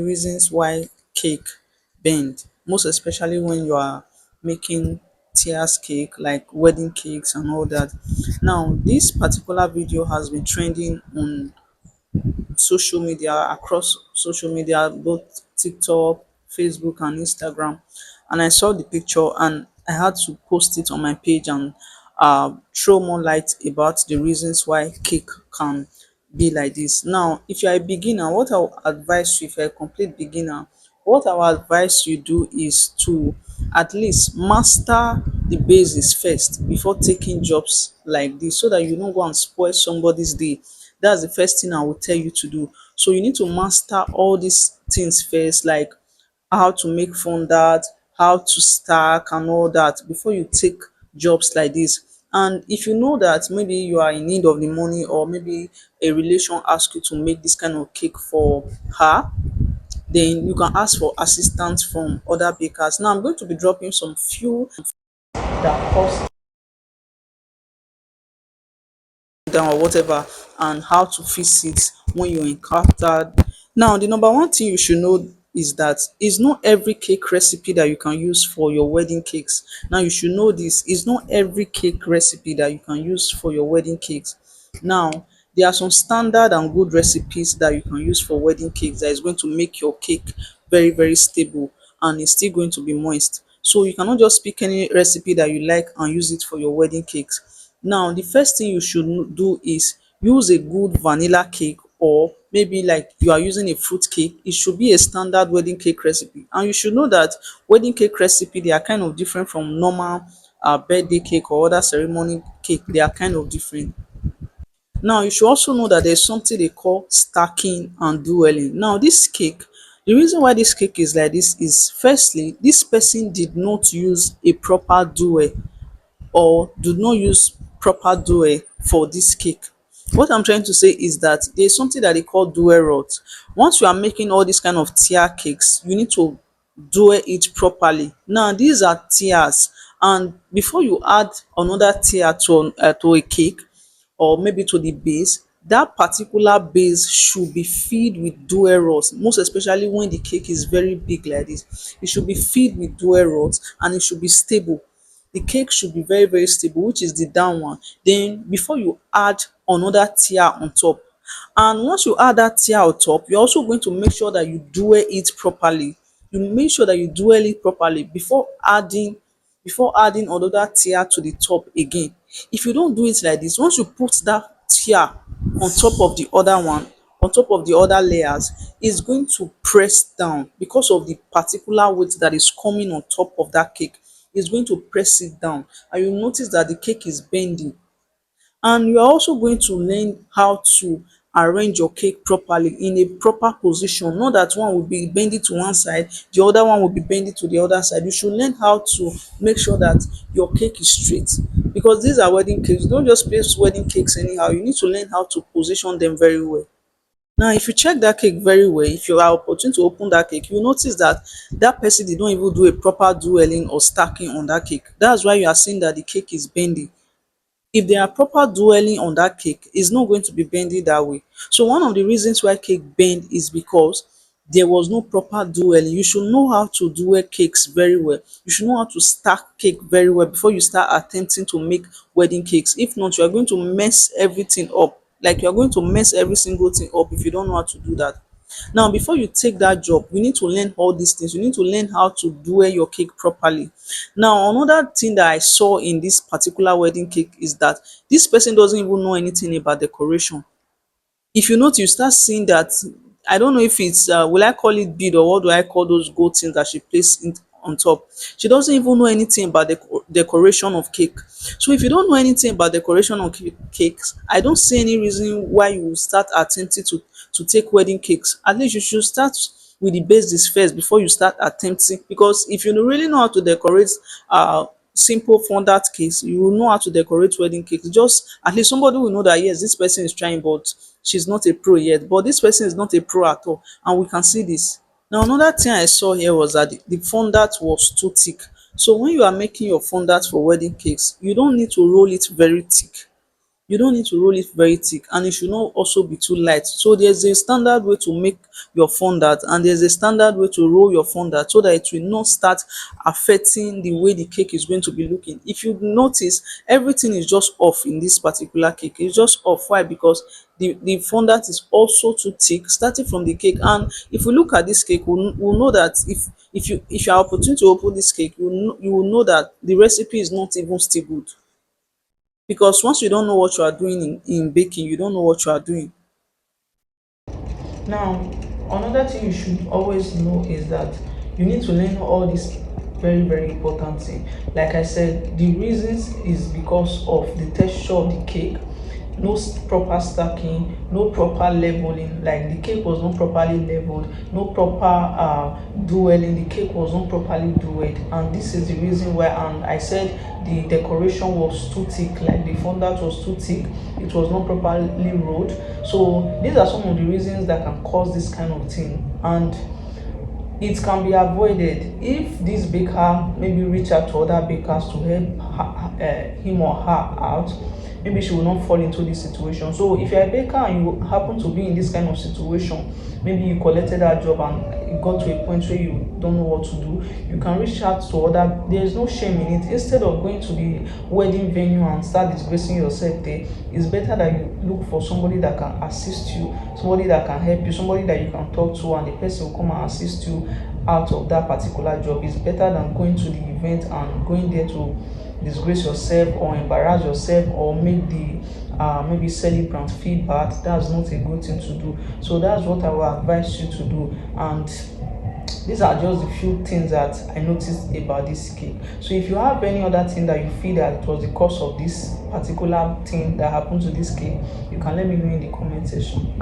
Reasons why cake bend, most especially when you are making tears cake like wedding cakes and all that. Now this particular video has been trending on social media, across social media, both TikTok, Facebook, and Instagram. And I saw the picture and I had to post it on my page and throw more light about the reasons why cake can be like this. Now, if you're a beginner, what I will advise you, if you're a complete beginner, what I will advise you do is to at least master the basics first before taking jobs like this, so that you don't go and spoil somebody's day. That's the first thing I will tell you to do. So you need to master all these things first, like how to make fondant, how to stack and all that before you take jobs like this. And if you know that maybe you are in need of the money, or maybe a relation asks you to make this kind of cake for her, then you can ask for assistance from other bakers. Now I'm going to be dropping some few that cost down or whatever, and how to fix it when you encounter. Now the number one thing you should know is that it's not every cake recipe that you can use for your wedding cakes. Now you should know this, it's not every cake recipe that you can use for your wedding cakes. Now there are some standard and good recipes that you can use for wedding cakes that is going to make your cake very very stable, and it's still going to be moist. So you cannot just pick any recipe that you like and use it for your wedding cakes. Now the first thing you should do is use a good vanilla cake, or maybe like you are using a fruit cake. It should be a standard wedding cake recipe, and you should know that wedding cake recipe, they are kind of different from normal birthday cake or other ceremony cake. They are kind of different. Now you should also know that there's something they call stacking and dueling. Now this cake, the reason why this cake is like this is, firstly, this person did not use a proper duel, or do not use proper dough for this cake. What I'm trying to say is that there's something that they call dough rot. Once you are making all these kind of tier cakes, you need to dough it properly. Now these are tiers, and before you add another tier to a cake, or maybe to the base, that particular base should be filled with dough rods, most especially when the cake is very big like this. It should be filled with dough rods, and it should be stable. The cake should be very very stable, which is the down one. Then before you add another tier on top, and once you add that tier on top, you're also going to make sure that you do it properly. You make sure that you do it properly before adding another tier to the top again. If you don't do it like this, once you put that tier on top of the other one, on top of the other layers, it's going to press down because of the particular weight that is coming on top of that cake. It's going to press it down, and you notice that the cake is bending. And you are also going to learn how to arrange your cake properly in a proper position, not that one will be bending to one side, the other one will be bending to the other side. You should learn how to make sure that your cake is straight, because these are wedding cakes. You don't just place wedding cakes anyhow. You need to learn how to position them very well. Now if you check that cake very well, if you are opportune to open that cake, you notice that that person did not even do a proper dueling or stacking on that cake. That's why you are seeing that the cake is bending. If there are proper dwelling on that cake, it's not going to be bending that way. So one of the reasons why cake bend is because there was no proper dwelling. You should know how to dwell cakes very well. You should know how to stack cake very well before you start attempting to make wedding cakes. If not, you are going to mess everything up. Like, you are going to mess every single thing up if you don't know how to do that. Now before you take that job, you need to learn all these things. You need to learn how to do your cake properly. Now another thing that I saw in this particular wedding cake is that this person doesn't even know anything about decoration. If you notice, you start seeing that, I don't know if it's will I call it bead, or what do I call those gold things that she placed in on top. She doesn't even know anything about the decoration of cake. So if you don't know anything about decoration of cakes, I don't see any reason why you will start attempting to take wedding cakes. At least you should start with the basics first before you start attempting, because if you really know how to decorate simple fondant cakes, you will know how to decorate wedding cakes. Just at least somebody will know that yes, this person is trying, but she's not a pro yet. But this person is not a pro at all, and we can see this. Now another thing I saw here was that the fondant was too thick. So when you are making your fondant for wedding cakes, you don't need to roll it very thick. You don't need to roll it very thick, and it should not also be too light. So there's a standard way to make your fondant, and there's a standard way to roll your fondant, so that it will not start affecting the way the cake is going to be looking. If you notice, everything is just off in this particular cake. It's just off. Why? Because the fondant is also too thick, starting from the cake. And if we look at this cake, we'll know that if you are opportune to open this cake, you will know that the recipe is not even still good. Because once you don't know what you are doing in baking, you don't know what you are doing. Now, another thing you should always know is that you need to learn all this very, very important thing. Like I said, the reasons is because of the texture of the cake, no proper stacking, no proper leveling. Like the cake was not properly leveled, no proper dueling. The cake was not properly duelled, and this is the reason why. And I said the decoration was too thick, like the fondant was too thick. It was not properly rolled. So these are some of the reasons that can cause this kind of thing, and it can be avoided if this baker maybe reach out to other bakers to help him or her out. Maybe she will not fall into this situation. So if you're a baker and you happen to be in this kind of situation, maybe you collected that job and it got to a point where you don't know what to do, you can reach out to other. There's no shame in it. Instead of going to the wedding venue and start disgracing yourself there, it's better that you look for somebody that can assist you, somebody that can help you, somebody that you can talk to, and the person will come and assist you out of that particular job. It's better than going to the event and going there to disgrace yourself or embarrass yourself or make the maybe celebrant feel bad. That's not a good thing to do. So that's what I will advise you to do. And these are just a few things that I noticed about this cake. So if you have any other thing that you feel that it was the cause of this particular thing that happened to this cake, you can let me know in the comment section.